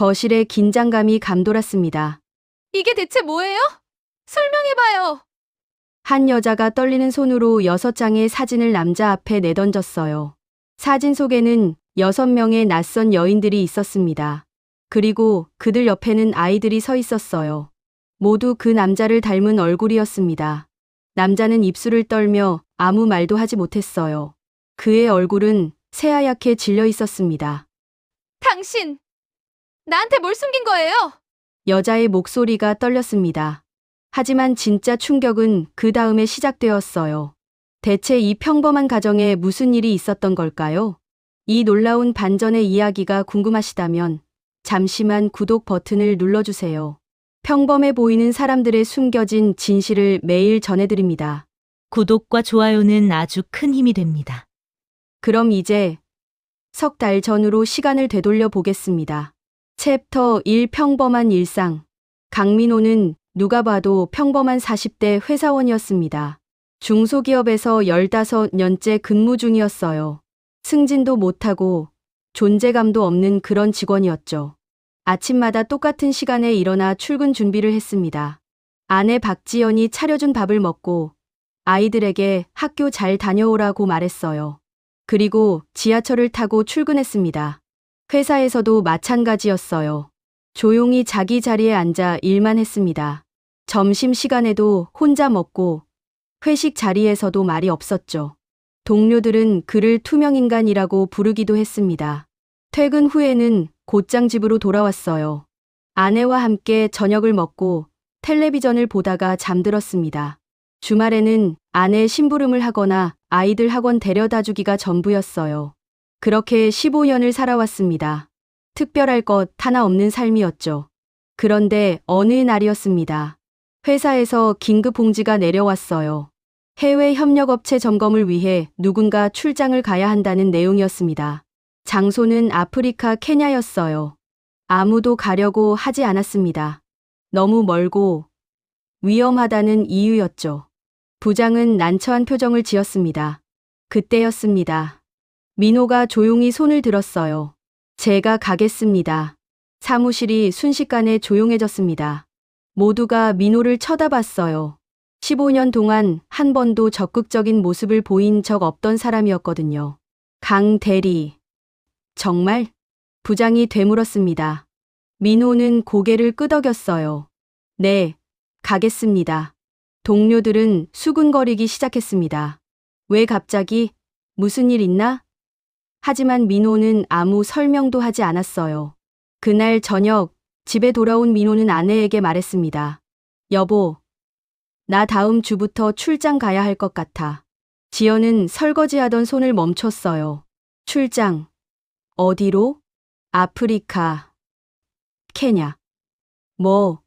거실에 긴장감이 감돌았습니다. 이게 대체 뭐예요? 설명해봐요. 한 여자가 떨리는 손으로 6장의 사진을 남자 앞에 내던졌어요. 사진 속에는 6명의 낯선 여인들이 있었습니다. 그리고 그들 옆에는 아이들이 서 있었어요. 모두 그 남자를 닮은 얼굴이었습니다. 남자는 입술을 떨며 아무 말도 하지 못했어요. 그의 얼굴은 새하얗게 질려 있었습니다. 당신, 나한테 뭘 숨긴 거예요? 여자의 목소리가 떨렸습니다. 하지만 진짜 충격은 그 다음에 시작되었어요. 대체 이 평범한 가정에 무슨 일이 있었던 걸까요? 이 놀라운 반전의 이야기가 궁금하시다면 잠시만 구독 버튼을 눌러주세요. 평범해 보이는 사람들의 숨겨진 진실을 매일 전해드립니다. 구독과 좋아요는 아주 큰 힘이 됩니다. 그럼 이제 석 달 전으로 시간을 되돌려 보겠습니다. 챕터 1 평범한 일상. 강민호는 누가 봐도 평범한 40대 회사원이었습니다. 중소기업에서 15년째 근무 중이었어요. 승진도 못하고 존재감도 없는 그런 직원이었죠. 아침마다 똑같은 시간에 일어나 출근 준비를 했습니다. 아내 박지연이 차려준 밥을 먹고 아이들에게 학교 잘 다녀오라고 말했어요. 그리고 지하철을 타고 출근했습니다. 회사에서도 마찬가지였어요. 조용히 자기 자리에 앉아 일만 했습니다. 점심시간에도 혼자 먹고 회식 자리에서도 말이 없었죠. 동료들은 그를 투명인간이라고 부르기도 했습니다. 퇴근 후에는 곧장 집으로 돌아왔어요. 아내와 함께 저녁을 먹고 텔레비전을 보다가 잠들었습니다. 주말에는 아내 심부름을 하거나 아이들 학원 데려다 주기가 전부였어요. 그렇게 15년을 살아왔습니다. 특별할 것 하나 없는 삶이었죠. 그런데 어느 날이었습니다. 회사에서 긴급 공지가 내려왔어요. 해외 협력업체 점검을 위해 누군가 출장을 가야 한다는 내용이었습니다. 장소는 아프리카 케냐였어요. 아무도 가려고 하지 않았습니다. 너무 멀고 위험하다는 이유였죠. 부장은 난처한 표정을 지었습니다. 그때였습니다. 민호가 조용히 손을 들었어요. 제가 가겠습니다. 사무실이 순식간에 조용해졌습니다. 모두가 민호를 쳐다봤어요. 15년 동안 한 번도 적극적인 모습을 보인 적 없던 사람이었거든요. 강 대리. 정말? 부장이 되물었습니다. 민호는 고개를 끄덕였어요. 네, 가겠습니다. 동료들은 수군거리기 시작했습니다. 왜 갑자기? 무슨 일 있나? 하지만 민호는 아무 설명도 하지 않았어요. 그날 저녁 집에 돌아온 민호는 아내에게 말했습니다. 여보, 나 다음 주부터 출장 가야 할 것 같아. 지연은 설거지하던 손을 멈췄어요. 출장. 어디로? 아프리카. 케냐. 뭐?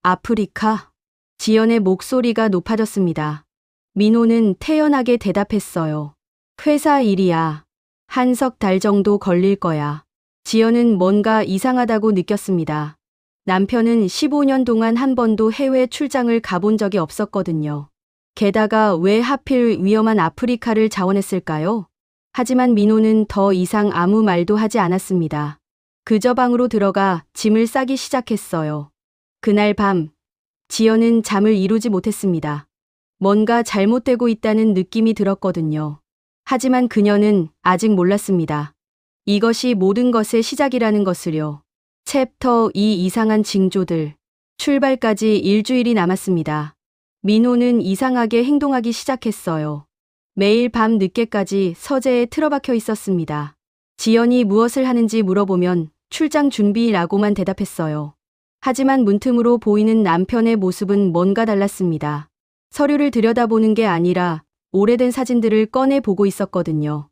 아프리카? 지연의 목소리가 높아졌습니다. 민호는 태연하게 대답했어요. 회사 일이야. 한 석 달 정도 걸릴 거야. 지연은 뭔가 이상하다고 느꼈습니다. 남편은 15년 동안 한 번도 해외 출장을 가본 적이 없었거든요. 게다가 왜 하필 위험한 아프리카를 자원했을까요? 하지만 민호는 더 이상 아무 말도 하지 않았습니다. 그저 방으로 들어가 짐을 싸기 시작했어요. 그날 밤, 지연은 잠을 이루지 못했습니다. 뭔가 잘못되고 있다는 느낌이 들었거든요. 하지만 그녀는 아직 몰랐습니다. 이것이 모든 것의 시작이라는 것을요. 챕터 2 이상한 징조들. 출발까지 일주일이 남았습니다. 민호는 이상하게 행동하기 시작했어요. 매일 밤 늦게까지 서재에 틀어박혀 있었습니다. 지연이 무엇을 하는지 물어보면 출장 준비라고만 대답했어요. 하지만 문틈으로 보이는 남편의 모습은 뭔가 달랐습니다. 서류를 들여다보는 게 아니라 오래된 사진들을 꺼내 보고 있었거든요.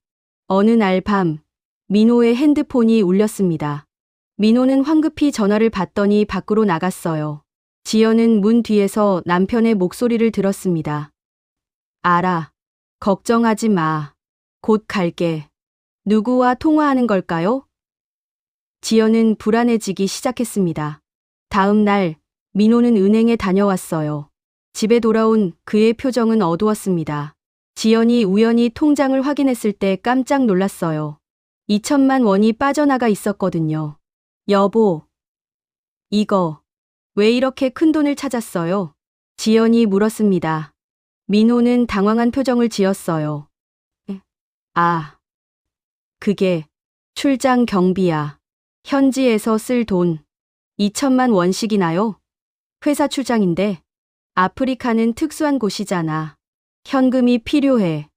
어느 날 밤, 민호의 핸드폰이 울렸습니다. 민호는 황급히 전화를 받더니 밖으로 나갔어요. 지연은 문 뒤에서 남편의 목소리를 들었습니다. 알아. 걱정하지 마. 곧 갈게. 누구와 통화하는 걸까요? 지연은 불안해지기 시작했습니다. 다음 날, 민호는 은행에 다녀왔어요. 집에 돌아온 그의 표정은 어두웠습니다. 지연이 우연히 통장을 확인했을 때 깜짝 놀랐어요. 2천만 원이 빠져나가 있었거든요. 여보, 이거 왜 이렇게 큰 돈을 찾았어요? 지연이 물었습니다. 민호는 당황한 표정을 지었어요. 아, 그게 출장 경비야. 현지에서 쓸 돈 2천만 원씩이나요? 회사 출장인데 아프리카는 특수한 곳이잖아. 현금이 필요해.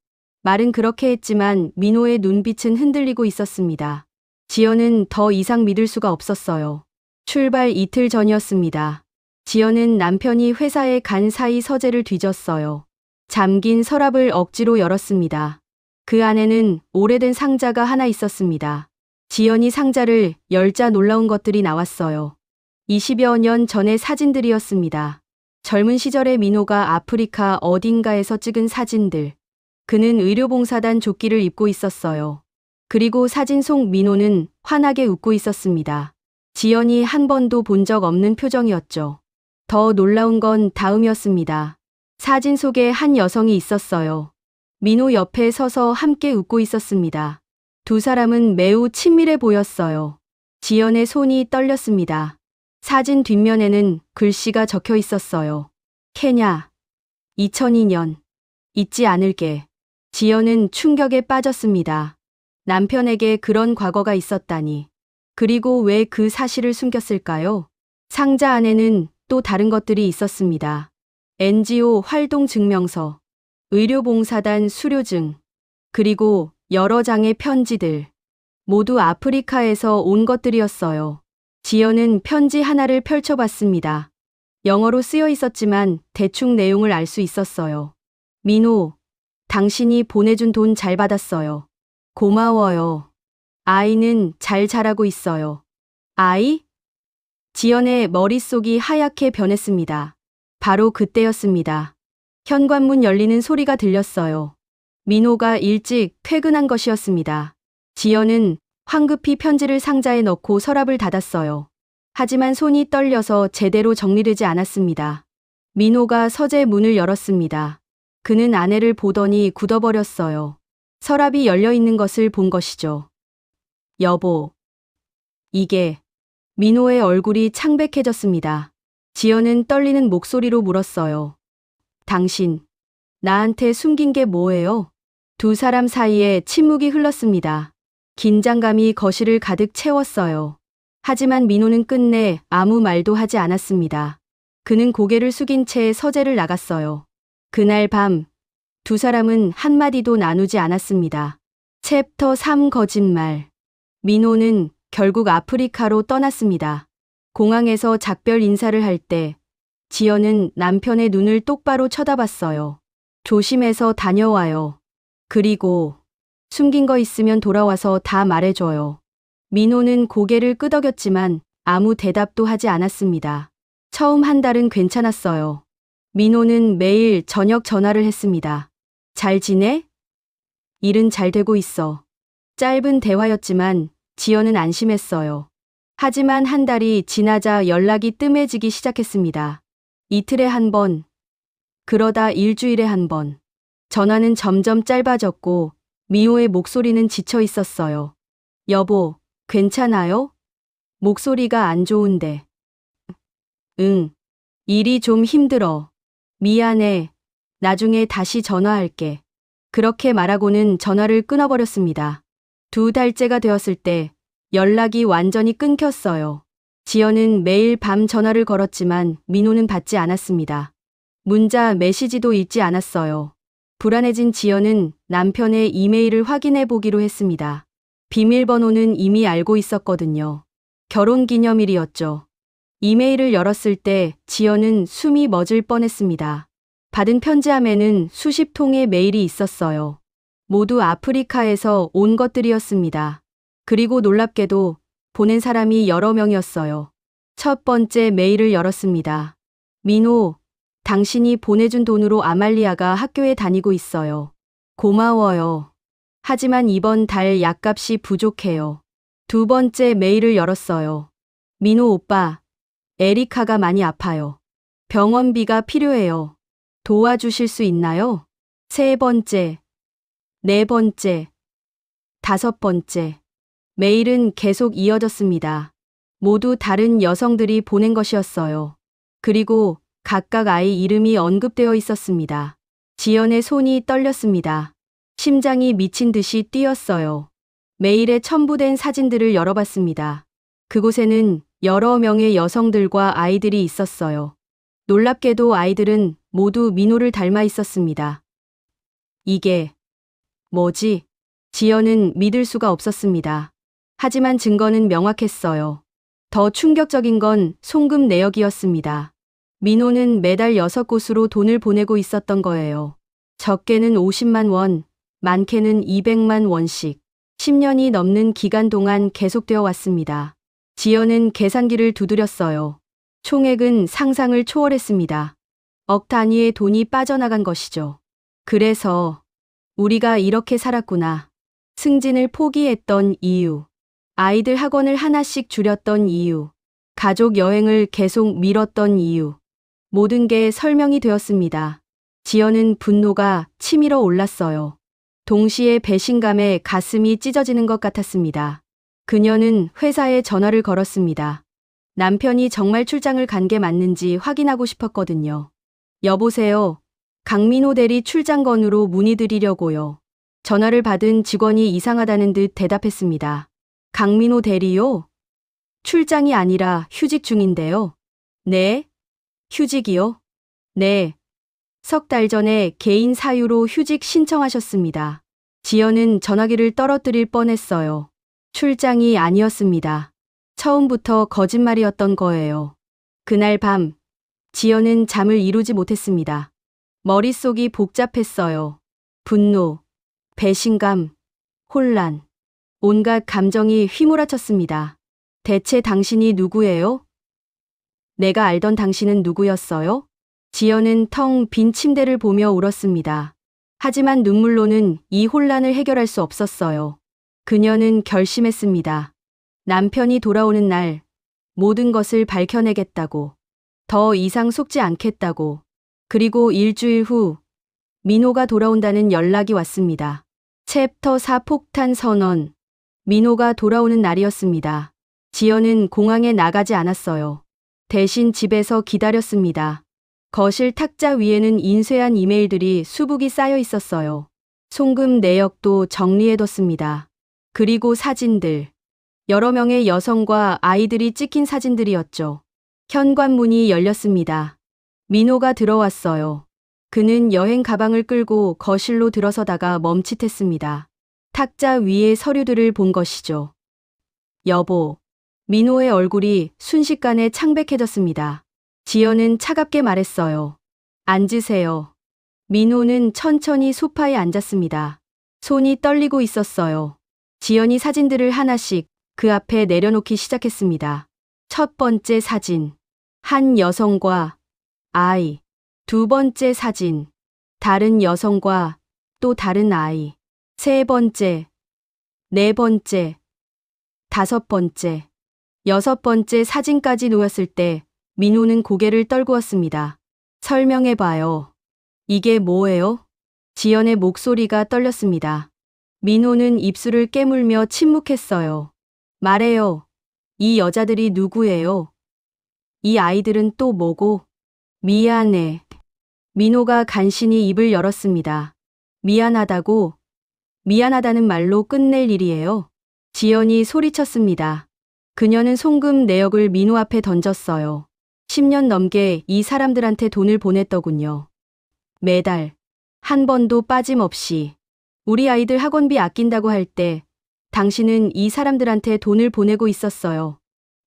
말은 그렇게 했지만 민호의 눈빛은 흔들리고 있었습니다. 지연은 더 이상 믿을 수가 없었어요. 출발 이틀 전이었습니다. 지연은 남편이 회사에 간 사이 서재를 뒤졌어요. 잠긴 서랍을 억지로 열었습니다. 그 안에는 오래된 상자가 하나 있었습니다. 지연이 상자를 열자 놀라운 것들이 나왔어요. 20여 년 전의 사진들이었습니다. 젊은 시절의 민호가 아프리카 어딘가에서 찍은 사진들. 그는 의료봉사단 조끼를 입고 있었어요. 그리고 사진 속 민호는 환하게 웃고 있었습니다. 지연이 한 번도 본 적 없는 표정이었죠. 더 놀라운 건 다음이었습니다. 사진 속에 한 여성이 있었어요. 민호 옆에 서서 함께 웃고 있었습니다. 두 사람은 매우 친밀해 보였어요. 지연의 손이 떨렸습니다. 사진 뒷면에는 글씨가 적혀 있었어요. 케냐, 2002년. 잊지 않을게. 지연은 충격에 빠졌습니다. 남편에게 그런 과거가 있었다니. 그리고 왜 그 사실을 숨겼을까요? 상자 안에는 또 다른 것들이 있었습니다. NGO 활동 증명서, 의료봉사단 수료증, 그리고 여러 장의 편지들. 모두 아프리카에서 온 것들이었어요. 지연은 편지 하나를 펼쳐봤습니다. 영어로 쓰여 있었지만 대충 내용을 알 수 있었어요. 민호, 당신이 보내준 돈 잘 받았어요. 고마워요. 아이는 잘 자라고 있어요. 아이? 지연의 머릿속이 하얗게 변했습니다. 바로 그때였습니다. 현관문 열리는 소리가 들렸어요. 민호가 일찍 퇴근한 것이었습니다. 지연은 황급히 편지를 상자에 넣고 서랍을 닫았어요. 하지만 손이 떨려서 제대로 정리되지 않았습니다. 민호가 서재 문을 열었습니다. 그는 아내를 보더니 굳어버렸어요. 서랍이 열려 있는 것을 본 것이죠. 여보, 이게... 민호의 얼굴이 창백해졌습니다. 지연은 떨리는 목소리로 물었어요. 당신, 나한테 숨긴 게 뭐예요? 두 사람 사이에 침묵이 흘렀습니다. 긴장감이 거실을 가득 채웠어요. 하지만 민호는 끝내 아무 말도 하지 않았습니다. 그는 고개를 숙인 채 서재를 나갔어요. 그날 밤, 두 사람은 한마디도 나누지 않았습니다. 챕터 3 거짓말. 민호는 결국 아프리카로 떠났습니다. 공항에서 작별 인사를 할 때 지연은 남편의 눈을 똑바로 쳐다봤어요. 조심해서 다녀와요. 그리고 숨긴 거 있으면 돌아와서 다 말해줘요. 민호는 고개를 끄덕였지만 아무 대답도 하지 않았습니다. 처음 한 달은 괜찮았어요. 민호는 매일 저녁 전화를 했습니다. 잘 지내? 일은 잘 되고 있어. 짧은 대화였지만 지연은 안심했어요. 하지만 한 달이 지나자 연락이 뜸해지기 시작했습니다. 이틀에 한 번, 그러다 일주일에 한 번. 전화는 점점 짧아졌고 미호의 목소리는 지쳐 있었어요. 여보, 괜찮아요? 목소리가 안 좋은데. 응, 일이 좀 힘들어. 미안해. 나중에 다시 전화할게. 그렇게 말하고는 전화를 끊어버렸습니다. 2달째가 되었을 때 연락이 완전히 끊겼어요. 지연은 매일 밤 전화를 걸었지만 민호는 받지 않았습니다. 문자 메시지도 읽지 않았어요. 불안해진 지연은 남편의 이메일을 확인해 보기로 했습니다. 비밀번호는 이미 알고 있었거든요. 결혼기념일이었죠. 이메일을 열었을 때 지연은 숨이 멎을 뻔했습니다. 받은 편지함에는 수십 통의 메일이 있었어요. 모두 아프리카에서 온 것들이었습니다. 그리고 놀랍게도 보낸 사람이 여러 명이었어요. 첫 번째 메일을 열었습니다. 민호, 당신이 보내준 돈으로 아말리아가 학교에 다니고 있어요. 고마워요. 하지만 이번 달 약값이 부족해요. 두 번째 메일을 열었어요. 민호 오빠, 에리카가 많이 아파요. 병원비가 필요해요. 도와주실 수 있나요? 세 번째, 네 번째, 다섯 번째. 메일은 계속 이어졌습니다. 모두 다른 여성들이 보낸 것이었어요. 그리고 각각 아이 이름이 언급되어 있었습니다. 지연의 손이 떨렸습니다. 심장이 미친 듯이 뛰었어요. 메일에 첨부된 사진들을 열어봤습니다. 그곳에는 여러 명의 여성들과 아이들이 있었어요. 놀랍게도 아이들은 모두 민호를 닮아 있었습니다. 이게 뭐지? 지연은 믿을 수가 없었습니다. 하지만 증거는 명확했어요. 더 충격적인 건 송금 내역이었습니다. 민호는 매달 6곳으로 돈을 보내고 있었던 거예요. 적게는 50만 원, 많게는 200만 원씩. 10년이 넘는 기간 동안 계속되어 왔습니다. 지연은 계산기를 두드렸어요. 총액은 상상을 초월했습니다. 억 단위의 돈이 빠져나간 것이죠. 그래서 우리가 이렇게 살았구나. 승진을 포기했던 이유, 아이들 학원을 하나씩 줄였던 이유, 가족 여행을 계속 미뤘던 이유, 모든 게 설명이 되었습니다. 지연은 분노가 치밀어 올랐어요. 동시에 배신감에 가슴이 찢어지는 것 같았습니다. 그녀는 회사에 전화를 걸었습니다. 남편이 정말 출장을 간 게 맞는지 확인하고 싶었거든요. 여보세요. 강민호 대리 출장건으로 문의드리려고요. 전화를 받은 직원이 이상하다는 듯 대답했습니다. 강민호 대리요? 출장이 아니라 휴직 중인데요. 네? 휴직이요? 네. 석 달 전에 개인 사유로 휴직 신청하셨습니다. 지연은 전화기를 떨어뜨릴 뻔했어요. 출장이 아니었습니다. 처음부터 거짓말이었던 거예요. 그날 밤, 지연은 잠을 이루지 못했습니다. 머릿속이 복잡했어요. 분노, 배신감, 혼란, 온갖 감정이 휘몰아쳤습니다. 대체 당신이 누구예요? 내가 알던 당신은 누구였어요? 지연은 텅 빈 침대를 보며 울었습니다. 하지만 눈물로는 이 혼란을 해결할 수 없었어요. 그녀는 결심했습니다. 남편이 돌아오는 날 모든 것을 밝혀내겠다고. 더 이상 속지 않겠다고. 그리고 일주일 후 민호가 돌아온다는 연락이 왔습니다. 챕터 4 폭탄 선언. 민호가 돌아오는 날이었습니다. 지연은 공항에 나가지 않았어요. 대신 집에서 기다렸습니다. 거실 탁자 위에는 인쇄한 이메일들이 수북이 쌓여 있었어요. 송금 내역도 정리해뒀습니다. 그리고 사진들. 여러 명의 여성과 아이들이 찍힌 사진들이었죠. 현관문이 열렸습니다. 민호가 들어왔어요. 그는 여행 가방을 끌고 거실로 들어서다가 멈칫했습니다. 탁자 위의 서류들을 본 것이죠. 여보. 민호의 얼굴이 순식간에 창백해졌습니다. 지연은 차갑게 말했어요. 앉으세요. 민호는 천천히 소파에 앉았습니다. 손이 떨리고 있었어요. 지연이 사진들을 하나씩 그 앞에 내려놓기 시작했습니다. 첫 번째 사진. 한 여성과 아이. 두 번째 사진. 다른 여성과 또 다른 아이. 세 번째. 네 번째. 다섯 번째. 여섯 번째 사진까지 놓였을 때 민호는 고개를 떨구었습니다. 설명해봐요. 이게 뭐예요? 지연의 목소리가 떨렸습니다. 민호는 입술을 깨물며 침묵했어요. 말해요. 이 여자들이 누구예요? 이 아이들은 또 뭐고? 미안해. 민호가 간신히 입을 열었습니다. 미안하다고? 미안하다는 말로 끝낼 일이에요. 지연이 소리쳤습니다. 그녀는 송금 내역을 민호 앞에 던졌어요. 10년 넘게 이 사람들한테 돈을 보냈더군요. 매달 한 번도 빠짐없이. 우리 아이들 학원비 아낀다고 할 때 당신은 이 사람들한테 돈을 보내고 있었어요.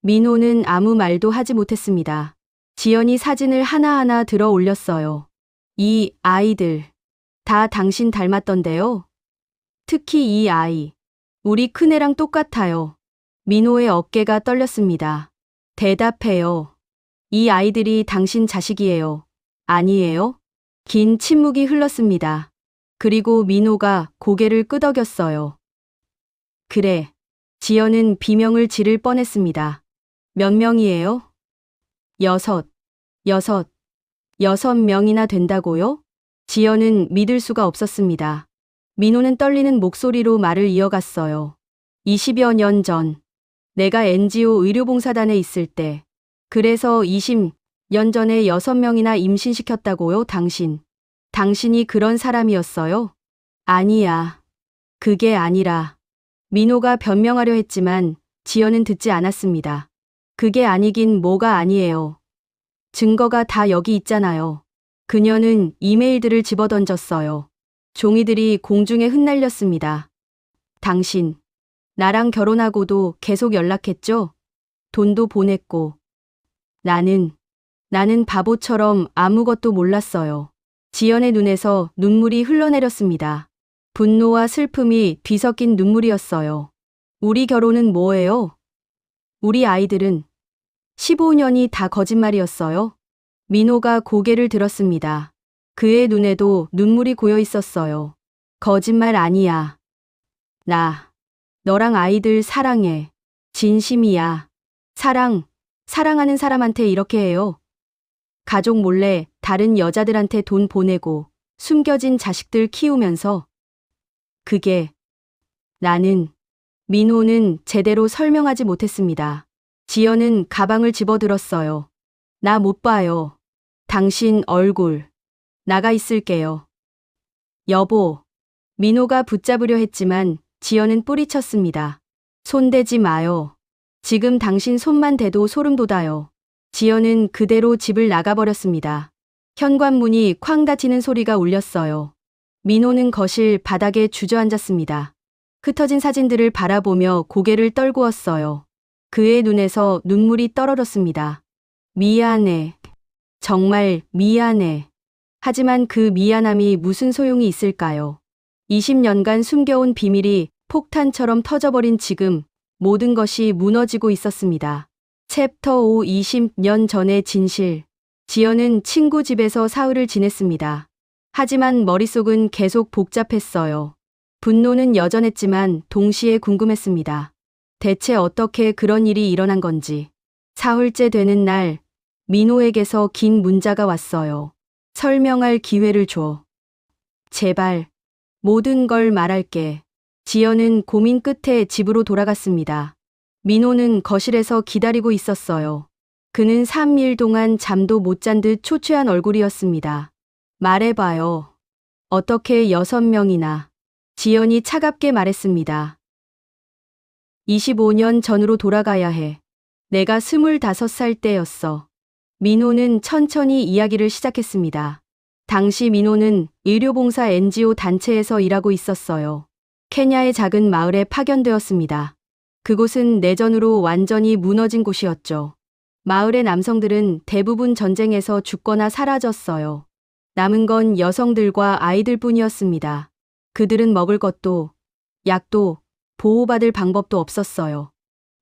민호는 아무 말도 하지 못했습니다. 지연이 사진을 하나하나 들어 올렸어요. 이 아이들 다 당신 닮았던데요? 특히 이 아이. 우리 큰애랑 똑같아요. 민호의 어깨가 떨렸습니다. 대답해요. 이 아이들이 당신 자식이에요. 아니에요? 긴 침묵이 흘렀습니다. 그리고 민호가 고개를 끄덕였어요. 그래. 지연은 비명을 지를 뻔했습니다. 몇 명이에요? 여섯 명이나 된다고요? 지연은 믿을 수가 없었습니다. 민호는 떨리는 목소리로 말을 이어갔어요. 20여 년 전, 내가 NGO 의료봉사단에 있을 때. 그래서 20년 전에 6명이나 임신시켰다고요, 당신. 당신이 그런 사람이었어요? 아니야. 그게 아니라. 민호가 변명하려 했지만 지연은 듣지 않았습니다. 그게 아니긴 뭐가 아니에요. 증거가 다 여기 있잖아요. 그녀는 이메일들을 집어던졌어요. 종이들이 공중에 흩날렸습니다. 당신, 나랑 결혼하고도 계속 연락했죠? 돈도 보냈고. 나는 바보처럼 아무것도 몰랐어요. 지연의 눈에서 눈물이 흘러내렸습니다. 분노와 슬픔이 뒤섞인 눈물이었어요. 우리 결혼은 뭐예요? 우리 아이들은 15년이 다 거짓말이었어요. 민호가 고개를 들었습니다. 그의 눈에도 눈물이 고여 있었어요. 거짓말 아니야. 나, 너랑 아이들 사랑해. 진심이야. 사랑하는 사람한테 이렇게 해요. 가족 몰래 다른 여자들한테 돈 보내고 숨겨진 자식들 키우면서. 그게 민호는 제대로 설명하지 못했습니다. 지연은 가방을 집어들었어요. 나 못 봐요. 당신 얼굴. 나가 있을게요. 여보. 민호가 붙잡으려 했지만 지연은 뿌리쳤습니다. 손대지 마요. 지금 당신 손만 대도 소름 돋아요. 지연은 그대로 집을 나가버렸습니다. 현관문이 쾅 닫히는 소리가 울렸어요. 민호는 거실 바닥에 주저앉았습니다. 흩어진 사진들을 바라보며 고개를 떨구었어요. 그의 눈에서 눈물이 떨어졌습니다. 미안해. 정말 미안해. 하지만 그 미안함이 무슨 소용이 있을까요? 20년간 숨겨온 비밀이 폭탄처럼 터져버린 지금 모든 것이 무너지고 있었습니다. 챕터 5 20년 전의 진실. 지연은 친구 집에서 사흘을 지냈습니다. 하지만 머릿속은 계속 복잡했어요. 분노는 여전했지만 동시에 궁금했습니다. 대체 어떻게 그런 일이 일어난 건지. 사흘째 되는 날, 민호에게서 긴 문자가 왔어요. 설명할 기회를 줘. 제발. 모든 걸 말할게. 지연은 고민 끝에 집으로 돌아갔습니다. 민호는 거실에서 기다리고 있었어요. 그는 3일 동안 잠도 못 잔 듯 초췌한 얼굴이었습니다. 말해봐요. 어떻게 6명이나. 지연이 차갑게 말했습니다. 25년 전으로 돌아가야 해. 내가 25살 때였어. 민호는 천천히 이야기를 시작했습니다. 당시 민호는 의료봉사 NGO 단체에서 일하고 있었어요. 케냐의 작은 마을에 파견되었습니다. 그곳은 내전으로 완전히 무너진 곳이었죠. 마을의 남성들은 대부분 전쟁에서 죽거나 사라졌어요. 남은 건 여성들과 아이들뿐이었습니다. 그들은 먹을 것도, 약도, 보호받을 방법도 없었어요.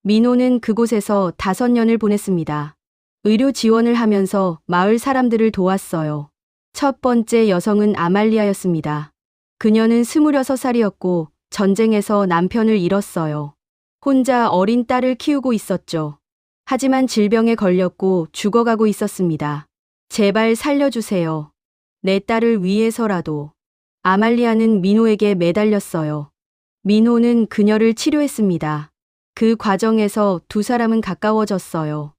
민호는 그곳에서 5년을 보냈습니다. 의료 지원을 하면서 마을 사람들을 도왔어요. 첫 번째 여성은 아말리아였습니다. 그녀는 26살이었고 전쟁에서 남편을 잃었어요. 혼자 어린 딸을 키우고 있었죠. 하지만 질병에 걸렸고 죽어가고 있었습니다. 제발 살려주세요. 내 딸을 위해서라도. 아말리아는 민호에게 매달렸어요. 민호는 그녀를 치료했습니다. 그 과정에서 두 사람은 가까워졌어요.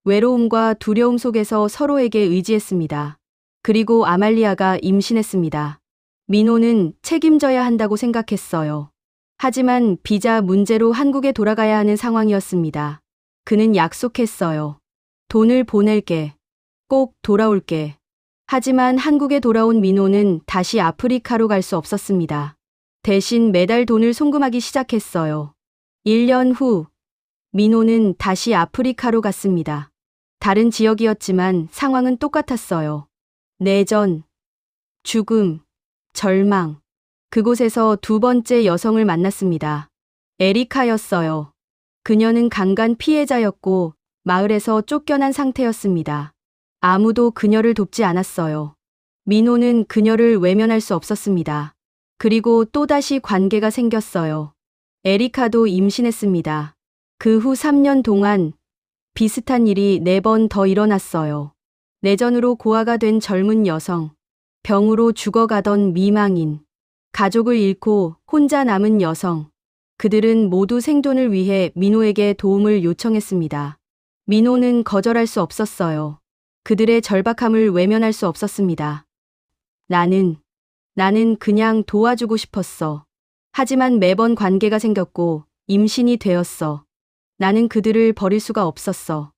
외로움과 두려움 속에서 서로에게 의지했습니다. 그리고 아말리아가 임신했습니다. 민호는 책임져야 한다고 생각했어요. 하지만 비자 문제로 한국에 돌아가야 하는 상황이었습니다. 그는 약속했어요. 돈을 보낼게. 꼭 돌아올게. 하지만 한국에 돌아온 민호는 다시 아프리카로 갈 수 없었습니다. 대신 매달 돈을 송금하기 시작했어요. 1년 후, 민호는 다시 아프리카로 갔습니다. 다른 지역이었지만 상황은 똑같았어요. 내전, 죽음, 절망. 그곳에서 두 번째 여성을 만났습니다. 에리카였어요. 그녀는 강간 피해자였고 마을에서 쫓겨난 상태였습니다. 아무도 그녀를 돕지 않았어요. 민호는 그녀를 외면할 수 없었습니다. 그리고 또다시 관계가 생겼어요. 에리카도 임신했습니다. 그 후 3년 동안 비슷한 일이 4번 더 일어났어요. 내전으로 고아가 된 젊은 여성, 병으로 죽어가던 미망인, 가족을 잃고 혼자 남은 여성. 그들은 모두 생존을 위해 민호에게 도움을 요청했습니다. 민호는 거절할 수 없었어요. 그들의 절박함을 외면할 수 없었습니다. 나는 그냥 도와주고 싶었어. 하지만 매번 관계가 생겼고 임신이 되었어. 나는 그들을 버릴 수가 없었어.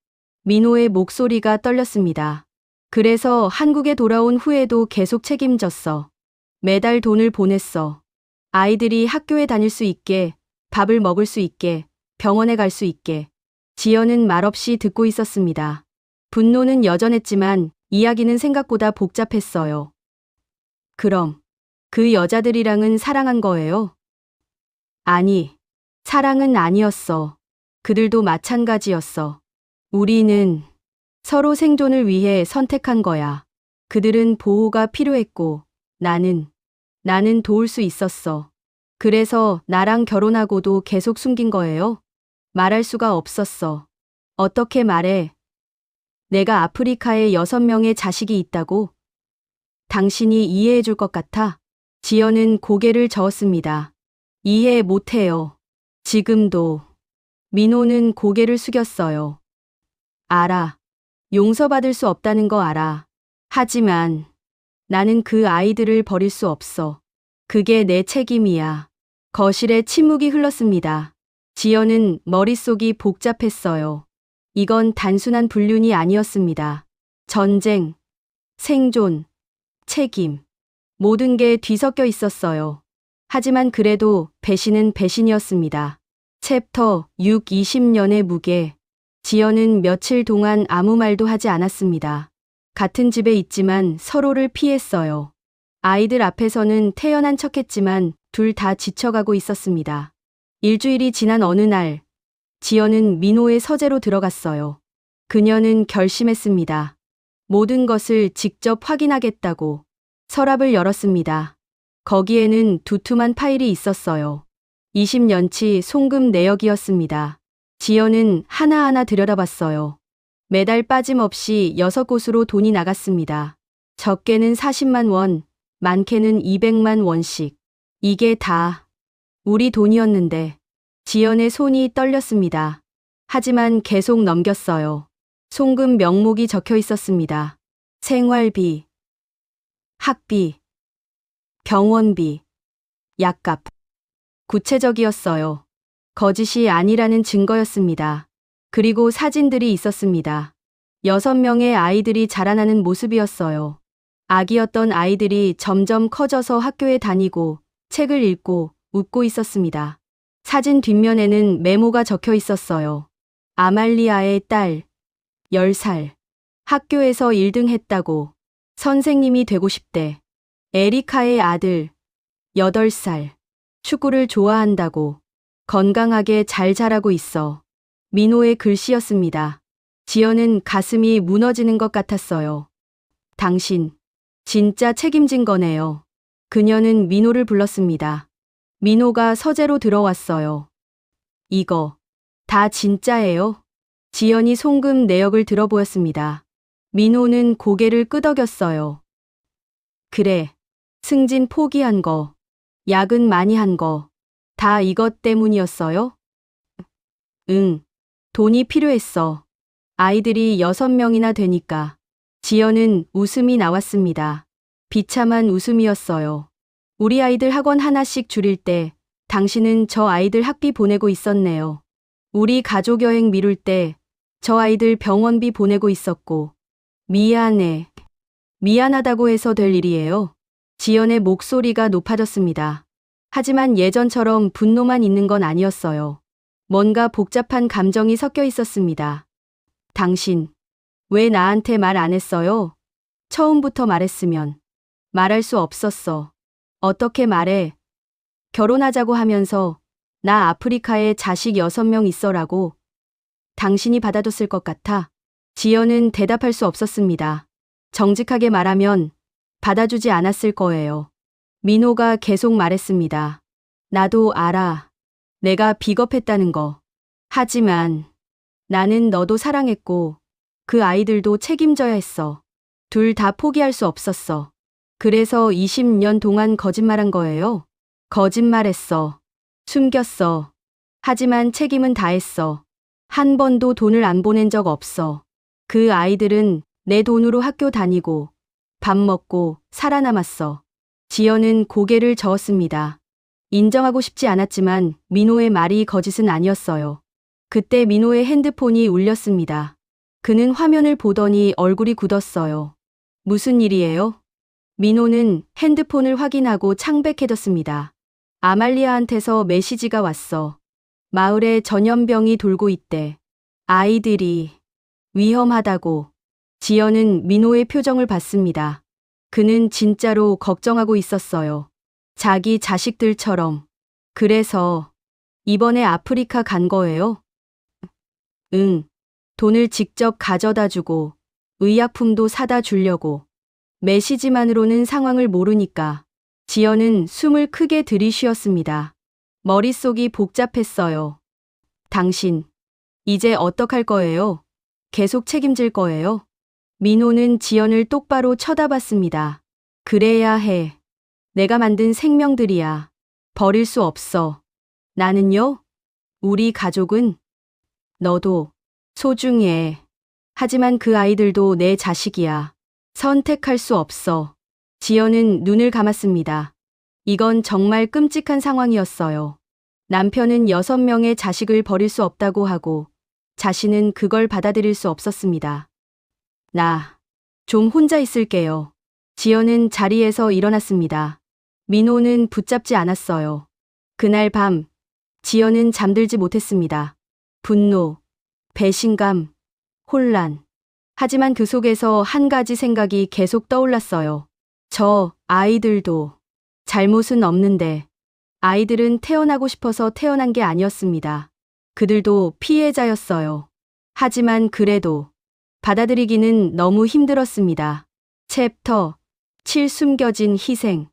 민호의 목소리가 떨렸습니다. 그래서 한국에 돌아온 후에도 계속 책임졌어. 매달 돈을 보냈어. 아이들이 학교에 다닐 수 있게, 밥을 먹을 수 있게, 병원에 갈 수 있게. 지연은 말없이 듣고 있었습니다. 분노는 여전했지만 이야기는 생각보다 복잡했어요. 그럼 그 여자들이랑은 사랑한 거예요? 아니, 사랑은 아니었어. 그들도 마찬가지였어. 우리는 서로 생존을 위해 선택한 거야. 그들은 보호가 필요했고 나는 도울 수 있었어. 그래서 나랑 결혼하고도 계속 숨긴 거예요? 말할 수가 없었어. 어떻게 말해? 내가 아프리카에 6명의 자식이 있다고? 당신이 이해해 줄 것 같아? 지연은 고개를 저었습니다. 이해 못해요. 지금도. 민호는 고개를 숙였어요. 알아. 용서받을 수 없다는 거 알아. 하지만 나는 그 아이들을 버릴 수 없어. 그게 내 책임이야. 거실에 침묵이 흘렀습니다. 지연은 머릿속이 복잡했어요. 이건 단순한 불륜이 아니었습니다. 전쟁, 생존, 책임. 모든 게 뒤섞여 있었어요. 하지만 그래도 배신은 배신이었습니다. 챕터 6 20년의 무게. 지연은 며칠 동안 아무 말도 하지 않았습니다. 같은 집에 있지만 서로를 피했어요. 아이들 앞에서는 태연한 척했지만 둘 다 지쳐가고 있었습니다. 일주일이 지난 어느 날, 지연은 민호의 서재로 들어갔어요. 그녀는 결심했습니다. 모든 것을 직접 확인하겠다고. 서랍을 열었습니다. 거기에는 두툼한 파일이 있었어요. 20년치 송금 내역이었습니다. 지연은 하나하나 들여다봤어요. 매달 빠짐없이 6곳으로 돈이 나갔습니다. 적게는 40만 원, 많게는 200만 원씩. 이게 다 우리 돈이었는데. 지연의 손이 떨렸습니다. 하지만 계속 넘겼어요. 송금 명목이 적혀 있었습니다. 생활비, 학비, 병원비, 약값. 구체적이었어요. 거짓이 아니라는 증거였습니다. 그리고 사진들이 있었습니다. 6명의 아이들이 자라나는 모습이었어요. 아기였던 아이들이 점점 커져서 학교에 다니고 책을 읽고 웃고 있었습니다. 사진 뒷면에는 메모가 적혀 있었어요. 아말리아의 딸, 10살. 학교에서 1등 했다고. 선생님이 되고 싶대. 에리카의 아들, 8살. 축구를 좋아한다고. 건강하게 잘 자라고 있어. 민호의 글씨였습니다. 지연은 가슴이 무너지는 것 같았어요. 당신, 진짜 책임진 거네요. 그녀는 민호를 불렀습니다. 민호가 서재로 들어왔어요. 이거 다 진짜예요? 지연이 송금 내역을 들어보였습니다. 민호는 고개를 끄덕였어요. 그래, 승진 포기한 거, 야근 많이 한 거, 다 이것 때문이었어요? 응, 돈이 필요했어. 아이들이 6명이나 되니까. 지연은 웃음이 나왔습니다. 비참한 웃음이었어요. 우리 아이들 학원 하나씩 줄일 때 당신은 저 아이들 학비 보내고 있었네요. 우리 가족 여행 미룰 때 저 아이들 병원비 보내고 있었고. 미안해. 미안하다고 해서 될 일이에요. 지연의 목소리가 높아졌습니다. 하지만 예전처럼 분노만 있는 건 아니었어요. 뭔가 복잡한 감정이 섞여 있었습니다. 당신, 왜 나한테 말 안 했어요? 처음부터 말했으면. 말할 수 없었어. 어떻게 말해? 결혼하자고 하면서 나 아프리카에 자식 6명 있어라고. 당신이 받아줬을 것 같아. 지연은 대답할 수 없었습니다. 정직하게 말하면 받아주지 않았을 거예요. 민호가 계속 말했습니다. 나도 알아. 내가 비겁했다는 거. 하지만 나는 너도 사랑했고 그 아이들도 책임져야 했어. 둘 다 포기할 수 없었어. 그래서 20년 동안 거짓말한 거예요. 거짓말했어. 숨겼어. 하지만 책임은 다했어. 한 번도 돈을 안 보낸 적 없어. 그 아이들은 내 돈으로 학교 다니고 밥 먹고 살아남았어. 지연은 고개를 저었습니다. 인정하고 싶지 않았지만 민호의 말이 거짓은 아니었어요. 그때 민호의 핸드폰이 울렸습니다. 그는 화면을 보더니 얼굴이 굳었어요. 무슨 일이에요? 민호는 핸드폰을 확인하고 창백해졌습니다. 아말리아한테서 메시지가 왔어. 마을에 전염병이 돌고 있대. 아이들이 위험하다고. 지연은 민호의 표정을 봤습니다. 그는 진짜로 걱정하고 있었어요. 자기 자식들처럼. 그래서 이번에 아프리카 간 거예요? 응. 돈을 직접 가져다 주고 의약품도 사다 주려고. 메시지만으로는 상황을 모르니까. 지연은 숨을 크게 들이쉬었습니다. 머릿속이 복잡했어요. 당신, 이제 어떡할 거예요? 계속 책임질 거예요? 민호는 지연을 똑바로 쳐다봤습니다. 그래야 해. 내가 만든 생명들이야. 버릴 수 없어. 나는요? 우리 가족은? 너도 소중해. 하지만 그 아이들도 내 자식이야. 선택할 수 없어. 지연은 눈을 감았습니다. 이건 정말 끔찍한 상황이었어요. 남편은 6명의 자식을 버릴 수 없다고 하고 자신은 그걸 받아들일 수 없었습니다. 나 좀 혼자 있을게요. 지연은 자리에서 일어났습니다. 민호는 붙잡지 않았어요. 그날 밤 지연은 잠들지 못했습니다. 분노, 배신감, 혼란. 하지만 그 속에서 한 가지 생각이 계속 떠올랐어요. 저 아이들도 잘못은 없는데 아이들은 태어나고 싶어서 태어난 게 아니었습니다. 그들도 피해자였어요. 하지만 그래도 받아들이기는 너무 힘들었습니다. 챕터 7 숨겨진 희생.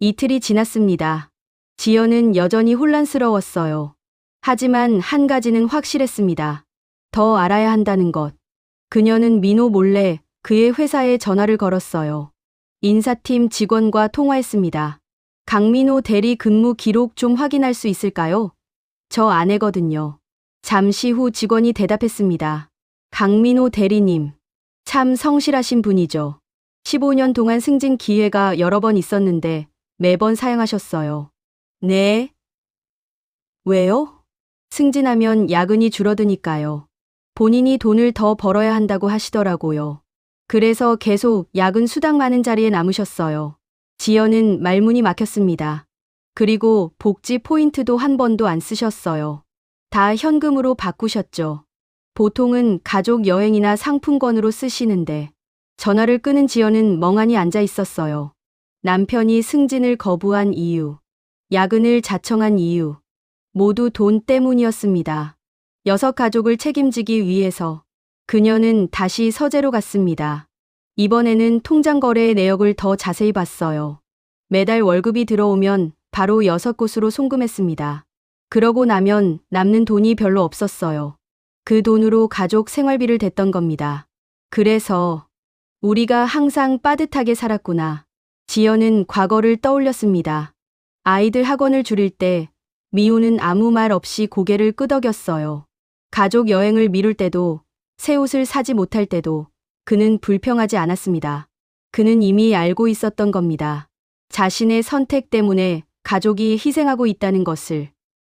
이틀이 지났습니다. 지연은 여전히 혼란스러웠어요. 하지만 한 가지는 확실했습니다. 더 알아야 한다는 것. 그녀는 민호 몰래 그의 회사에 전화를 걸었어요. 인사팀 직원과 통화했습니다. 강민호 대리 근무 기록 좀 확인할 수 있을까요? 저 아내거든요. 잠시 후 직원이 대답했습니다. 강민호 대리님, 참 성실하신 분이죠. 15년 동안 승진 기회가 여러 번 있었는데 매번 사양하셨어요. 네? 왜요? 승진하면 야근이 줄어드니까요. 본인이 돈을 더 벌어야 한다고 하시더라고요. 그래서 계속 야근 수당 많은 자리에 남으셨어요. 지연은 말문이 막혔습니다. 그리고 복지 포인트도 한 번도 안 쓰셨어요. 다 현금으로 바꾸셨죠. 보통은 가족 여행이나 상품권으로 쓰시는데 전화를 끄는 지연은 멍하니 앉아 있었어요. 남편이 승진을 거부한 이유, 야근을 자청한 이유, 모두 돈 때문이었습니다. 6가족을 책임지기 위해서 그녀는 다시 서재로 갔습니다. 이번에는 통장 거래의 내역을 더 자세히 봤어요. 매달 월급이 들어오면 바로 6곳으로 송금했습니다. 그러고 나면 남는 돈이 별로 없었어요. 그 돈으로 가족 생활비를 댔던 겁니다. 그래서 우리가 항상 빠듯하게 살았구나. 지연은 과거를 떠올렸습니다. 아이들 학원을 줄일 때 미호는 아무 말 없이 고개를 끄덕였어요. 가족 여행을 미룰 때도, 새 옷을 사지 못할 때도 그는 불평하지 않았습니다. 그는 이미 알고 있었던 겁니다. 자신의 선택 때문에 가족이 희생하고 있다는 것을.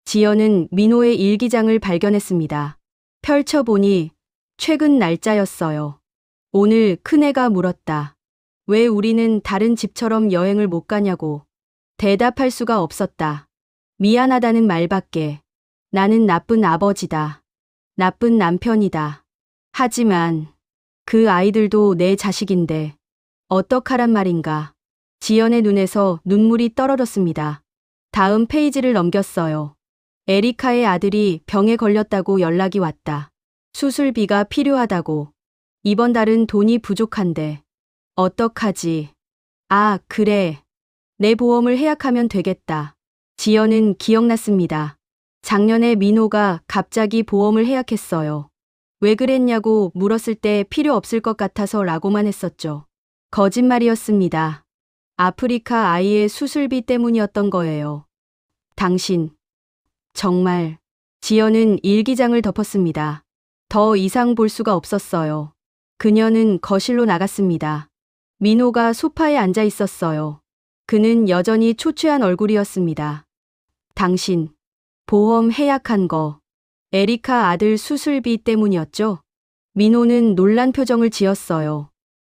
지연은 민호의 일기장을 발견했습니다. 펼쳐보니 최근 날짜였어요. 오늘 큰애가 물었다. 왜 우리는 다른 집처럼 여행을 못 가냐고. 대답할 수가 없었다. 미안하다는 말밖에. 나는 나쁜 아버지다. 나쁜 남편이다. 하지만 그 아이들도 내 자식인데 어떡하란 말인가. 지연의 눈에서 눈물이 떨어졌습니다. 다음 페이지를 넘겼어요. 에리카의 아들이 병에 걸렸다고 연락이 왔다. 수술비가 필요하다고. 이번 달은 돈이 부족한데. 어떡하지? 아, 그래. 내 보험을 해약하면 되겠다. 지연은 기억났습니다. 작년에 민호가 갑자기 보험을 해약했어요. 왜 그랬냐고 물었을 때 필요 없을 것 같아서 라고만 했었죠. 거짓말이었습니다. 아프리카 아이의 수술비 때문이었던 거예요. 당신, 정말. 지연은 일기장을 덮었습니다. 더 이상 볼 수가 없었어요. 그녀는 거실로 나갔습니다. 민호가 소파에 앉아 있었어요. 그는 여전히 초췌한 얼굴이었습니다. 당신, 보험 해약한 거, 에리카 아들 수술비 때문이었죠? 민호는 놀란 표정을 지었어요.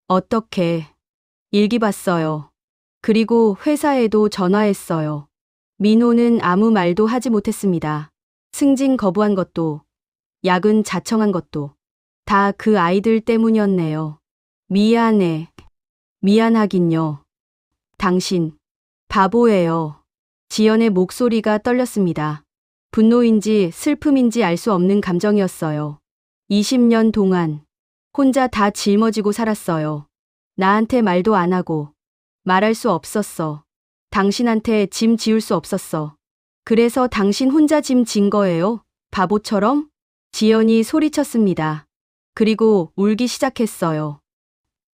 어떻게? 일기 봤어요. 그리고 회사에도 전화했어요. 민호는 아무 말도 하지 못했습니다. 승진 거부한 것도, 야근 자청한 것도 다 그 아이들 때문이었네요. 미안해. 미안하긴요. 당신, 바보예요. 지연의 목소리가 떨렸습니다. 분노인지 슬픔인지 알 수 없는 감정이었어요. 20년 동안 혼자 다 짊어지고 살았어요. 나한테 말도 안 하고 말할 수 없었어. 당신한테 짐 지울 수 없었어. 그래서 당신 혼자 짐 진 거예요? 바보처럼? 지연이 소리쳤습니다. 그리고 울기 시작했어요.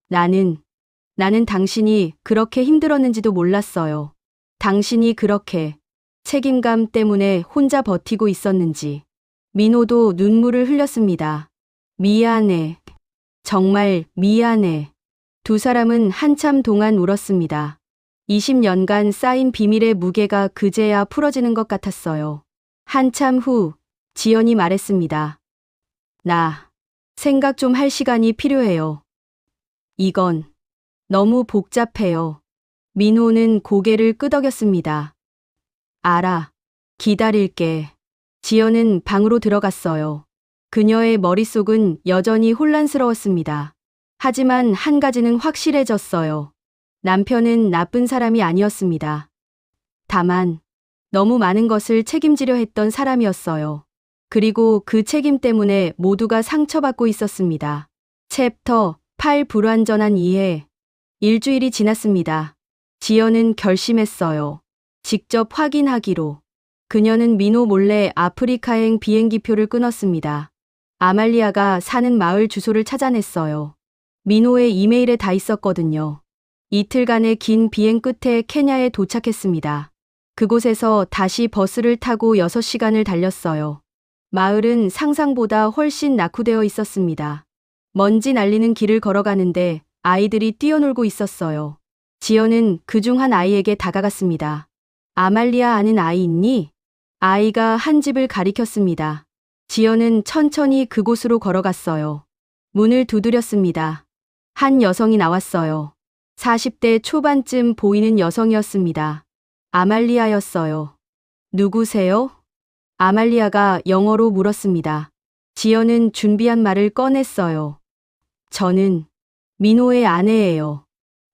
나는 당신이 그렇게 힘들었는지도 몰랐어요. 당신이 그렇게 책임감 때문에 혼자 버티고 있었는지. 민호도 눈물을 흘렸습니다. 미안해. 정말 미안해. 두 사람은 한참 동안 울었습니다. 20년간 쌓인 비밀의 무게가 그제야 풀어지는 것 같았어요. 한참 후 지연이 말했습니다. 나 생각 좀 할 시간이 필요해요. 이건 너무 복잡해요. 민호는 고개를 끄덕였습니다. 알아. 기다릴게. 지연은 방으로 들어갔어요. 그녀의 머릿속은 여전히 혼란스러웠습니다. 하지만 한 가지는 확실해졌어요. 남편은 나쁜 사람이 아니었습니다. 다만 너무 많은 것을 책임지려 했던 사람이었어요. 그리고 그 책임 때문에 모두가 상처받고 있었습니다. 챕터 8 불완전한 이해. 일주일이 지났습니다. 지연은 결심했어요. 직접 확인하기로. 그녀는 민호 몰래 아프리카행 비행기표를 끊었습니다. 아말리아가 사는 마을 주소를 찾아냈어요. 민호의 이메일에 다 있었거든요. 이틀간의 긴 비행 끝에 케냐에 도착했습니다. 그곳에서 다시 버스를 타고 6시간을 달렸어요. 마을은 상상보다 훨씬 낙후되어 있었습니다. 먼지 날리는 길을 걸어가는데 아이들이 뛰어놀고 있었어요. 지연은 그중 한 아이에게 다가갔습니다. 아말리아 아는 아이 있니? 아이가 한 집을 가리켰습니다. 지연은 천천히 그곳으로 걸어갔어요. 문을 두드렸습니다. 한 여성이 나왔어요. 40대 초반쯤 보이는 여성이었습니다. 아말리아였어요. 누구세요? 아말리아가 영어로 물었습니다. 지연은 준비한 말을 꺼냈어요. 저는 민호의 아내예요.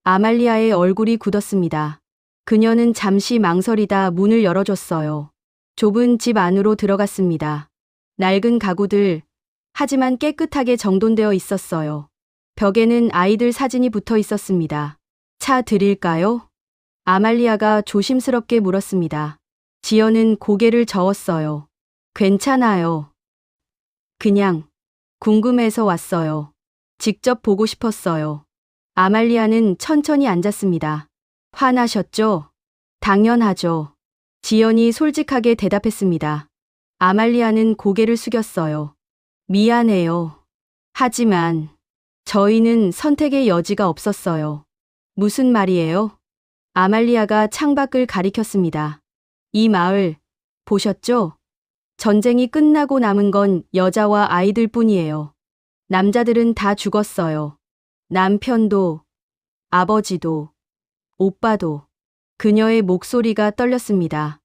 아말리아의 얼굴이 굳었습니다. 그녀는 잠시 망설이다 문을 열어줬어요. 좁은 집 안으로 들어갔습니다. 낡은 가구들, 하지만 깨끗하게 정돈되어 있었어요. 벽에는 아이들 사진이 붙어 있었습니다. 차 드릴까요? 아말리아가 조심스럽게 물었습니다. 지연은 고개를 저었어요. 괜찮아요. 그냥 궁금해서 왔어요. 직접 보고 싶었어요. 아말리아는 천천히 앉았습니다. 화나셨죠? 당연하죠. 지연이 솔직하게 대답했습니다. 아말리아는 고개를 숙였어요. 미안해요. 하지만 저희는 선택의 여지가 없었어요. 무슨 말이에요? 아말리아가 창밖을 가리켰습니다. 이 마을 보셨죠? 전쟁이 끝나고 남은 건 여자와 아이들 뿐이에요. 남자들은 다 죽었어요. 남편도, 아버지도, 오빠도. 그녀의 목소리가 떨렸습니다.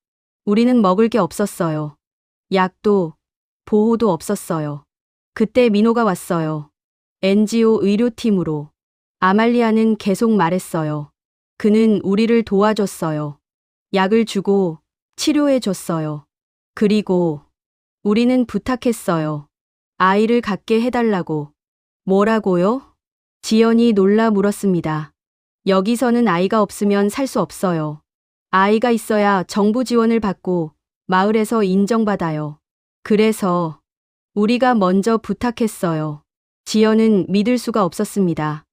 우리는 먹을 게 없었어요. 약도, 보호도 없었어요. 그때 민호가 왔어요. NGO 의료팀으로. 아말리아는 계속 말했어요. 그는 우리를 도와줬어요. 약을 주고 치료해줬어요. 그리고 우리는 부탁했어요. 아이를 갖게 해달라고. 뭐라고요? 지연이 놀라 물었습니다. 여기서는 아이가 없으면 살 수 없어요. 아이가 있어야 정부 지원을 받고 마을에서 인정받아요. 그래서 우리가 먼저 부탁했어요. 지연은 믿을 수가 없었습니다.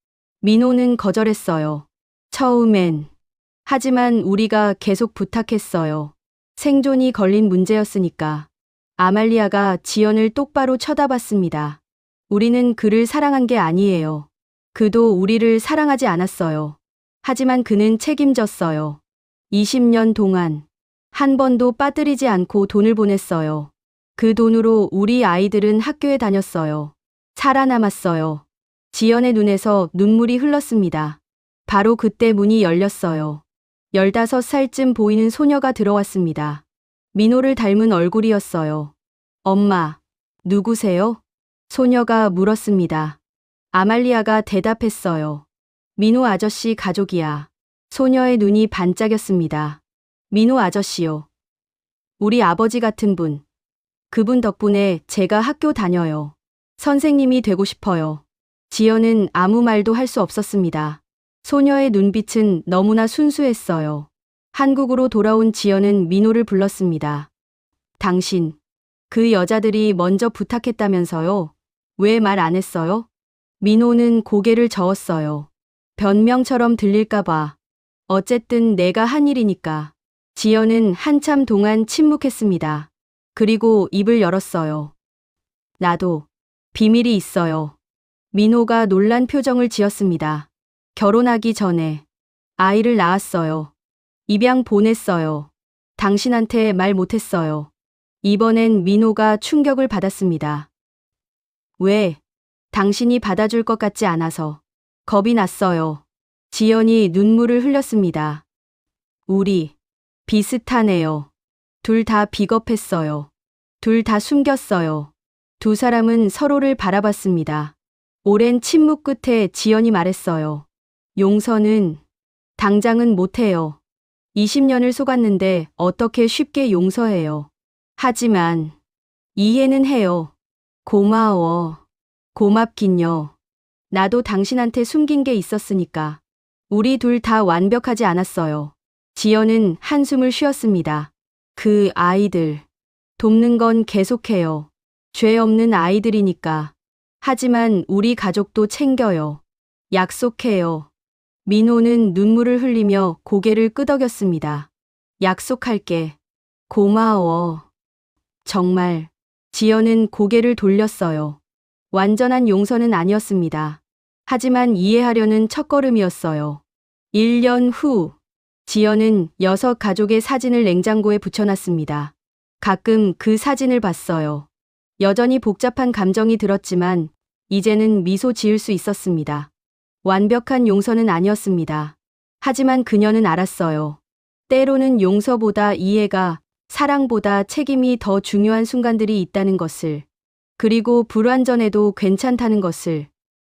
민호는 거절했어요. 처음엔. 하지만 우리가 계속 부탁했어요. 생존이 걸린 문제였으니까. 아말리아가 지연을 똑바로 쳐다봤습니다. 우리는 그를 사랑한 게 아니에요. 그도 우리를 사랑하지 않았어요. 하지만 그는 책임졌어요. 20년 동안 한 번도 빠뜨리지 않고 돈을 보냈어요. 그 돈으로 우리 아이들은 학교에 다녔어요. 살아남았어요. 지연의 눈에서 눈물이 흘렀습니다. 바로 그때 문이 열렸어요. 15살쯤 보이는 소녀가 들어왔습니다. 민호를 닮은 얼굴이었어요. 엄마, 누구세요? 소녀가 물었습니다. 아말리아가 대답했어요. 민호 아저씨 가족이야. 소녀의 눈이 반짝였습니다. 민호 아저씨요. 우리 아버지 같은 분. 그분 덕분에 제가 학교 다녀요. 선생님이 되고 싶어요. 지연은 아무 말도 할 수 없었습니다. 소녀의 눈빛은 너무나 순수했어요. 한국으로 돌아온 지연은 민호를 불렀습니다. 당신, 그 여자들이 먼저 부탁했다면서요? 왜 말 안 했어요? 민호는 고개를 저었어요. 변명처럼 들릴까봐. 어쨌든 내가 한 일이니까. 지연은 한참 동안 침묵했습니다. 그리고 입을 열었어요. 나도 비밀이 있어요. 민호가 놀란 표정을 지었습니다. 결혼하기 전에 아이를 낳았어요. 입양 보냈어요. 당신한테 말 못했어요. 이번엔 민호가 충격을 받았습니다. 왜? 당신이 받아줄 것 같지 않아서. 겁이 났어요. 지연이 눈물을 흘렸습니다. 우리 비슷하네요. 둘 다 비겁했어요. 둘 다 숨겼어요. 두 사람은 서로를 바라봤습니다. 오랜 침묵 끝에 지연이 말했어요. 용서는 당장은 못해요. 20년을 속았는데 어떻게 쉽게 용서해요. 하지만 이해는 해요. 고마워. 고맙긴요. 나도 당신한테 숨긴 게 있었으니까. 우리 둘 다 완벽하지 않았어요. 지연은 한숨을 쉬었습니다. 그 아이들. 돕는 건 계속해요. 죄 없는 아이들이니까. 하지만 우리 가족도 챙겨요. 약속해요. 민호는 눈물을 흘리며 고개를 끄덕였습니다. 약속할게. 고마워. 정말. 지연은 고개를 돌렸어요. 완전한 용서는 아니었습니다. 하지만 이해하려는 첫걸음이었어요. 1년 후, 지연은 6 가족의 사진을 냉장고에 붙여놨습니다. 가끔 그 사진을 봤어요. 여전히 복잡한 감정이 들었지만 이제는 미소 지을 수 있었습니다. 완벽한 용서는 아니었습니다. 하지만 그녀는 알았어요. 때로는 용서보다 이해가, 사랑보다 책임이 더 중요한 순간들이 있다는 것을. 그리고 불완전해도 괜찮다는 것을.